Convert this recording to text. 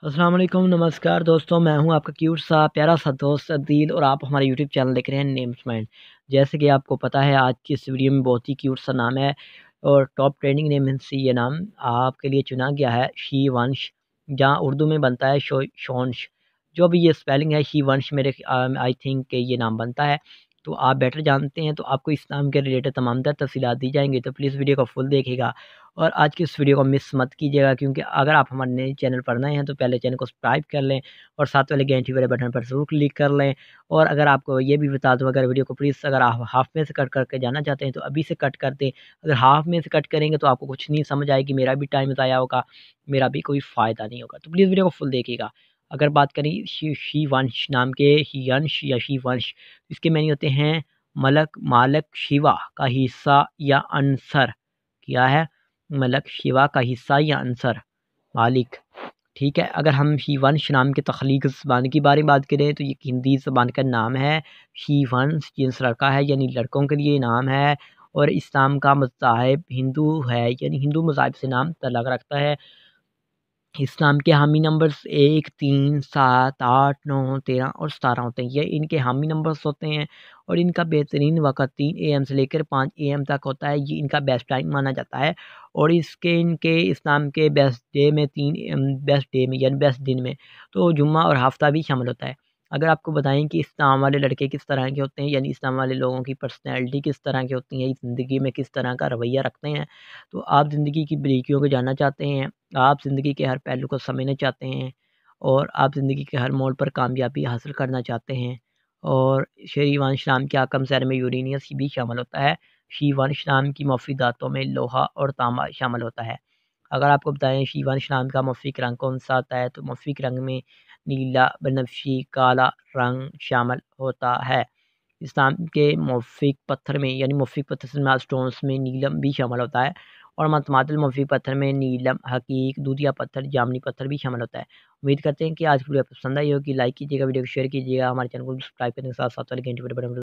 अस्सलाम वालेकुम, नमस्कार दोस्तों। मैं हूं आपका क्यूट सा प्यारा सा दोस्त अदील और आप हमारे यूट्यूब चैनल देख रहे हैं नेम्स माइंड। जैसे कि आपको पता है, आज की इस वीडियो में बहुत ही क्यूट सा नाम है और टॉप ट्रेंडिंग नेम में से ये नाम आपके लिए चुना गया है, शी वंश, जहाँ उर्दू में बनता है शोंश। जो भी ये स्पेलिंग है शी वंश, मेरे आई थिंक कि ये नाम बनता है। तो आप बेटर जानते हैं, तो आपको इस नाम के रिलेटेड तमाम तर तफसीलात दी जाएंगी, तो प्लीज़ वीडियो को फुल देखिएगा और आज की इस वीडियो को मिस मत कीजिएगा, क्योंकि अगर आप हमारे नए चैनल पर नए हैं तो पहले चैनल को सब्सक्राइब कर लें और साथ वाले घंटी वाले बटन पर ज़रूर क्लिक कर लें। और अगर आपको ये भी बता दूँ, अगर वीडियो को प्लीज़ अगर आप हाफ में से कट करके जाना चाहते हैं तो अभी से कट कर दें। अगर हाफ में से कट करेंगे तो आपको कुछ नहीं समझ आएगी, मेरा भी टाइम ज़ाया होगा, मेरा भी कोई फ़ायदा नहीं होगा। तो प्लीज़ वीडियो को फुल देखिएगा। अगर बात करें शी वंश नाम के, ही अंश या शी वंश, इसके मैंने होते हैं मलक, मालक, शिवा का हिस्सा या अंसर। क्या है? मलक, शिवा का हिस्सा या अंसर, मालिक। ठीक है। अगर हम शीवंश नाम के तख्लीक ज़बान की बात करें तो ये हिंदी ज़बान का नाम है। शीवंश जिन्स लड़का है, यानी लड़कों के लिए नाम है। और इस्लाम का मज़ाहिब हिंदू है, यानी हिंदू मज़ाहिब से नाम तल्लुक़ रखता है। इस्लाम के हामी नंबर्स 1, 3, 7, 8, 9, 13 और 17 होते हैं। ये इनके हामी नंबर्स होते हैं और इनका बेहतरीन वक़्त 3 AM से लेकर 5 AM तक होता है। ये इनका बेस्ट टाइम माना जाता है और इनके इस्लाम के बेस्ट डे में बेस्ट डे में यानी बेस्ट दिन में तो जुम्मा और हफ्ता भी शामिल होता है। अगर आपको बताएं कि इस्लाम वाले लड़के किस तरह के होते हैं, यानी इस्लाम वाले लोगों की पर्सनैलिटी किस तरह की होती है, ज़िंदगी में किस तरह का रवैया रखते हैं, तो आप ज़िंदगी की बारीकियों को जानना चाहते हैं, आप ज़िंदगी के हर पहलू को समझना चाहते हैं और आप ज़िंदगी के हर मोड़ पर कामयाबी हासिल करना चाहते हैं, और शीवंश नाम के आकम शहर में यूरेनियस भी शामिल होता है। शीवंश नाम की मुफीदातों में लोहा और तांबा शामिल होता है। अगर आपको बताएं शीवंश नाम का मौफिक रंग कौन सा आता है, तो मौफिक रंग में नीला, बनफशी, काला रंग शामिल होता है। इस्लाम के मौफिक पत्थर में, यानी मौफिक पत्थर स्टोन्स में नीलम भी शामिल होता है और मतमातिल मौफिक पत्थर में नीलम, हकीक, दूधिया पत्थर, जामनी पत्थर भी शामिल होता है। उम्मीद करते हैं कि आज की वीडियो पसंद आई होगी। लाइक कीजिएगा, वीडियो को शेयर कीजिएगा, हमारे चैनल को सब्सक्राइब करने के साथ साथ वाले घंटे पर बटन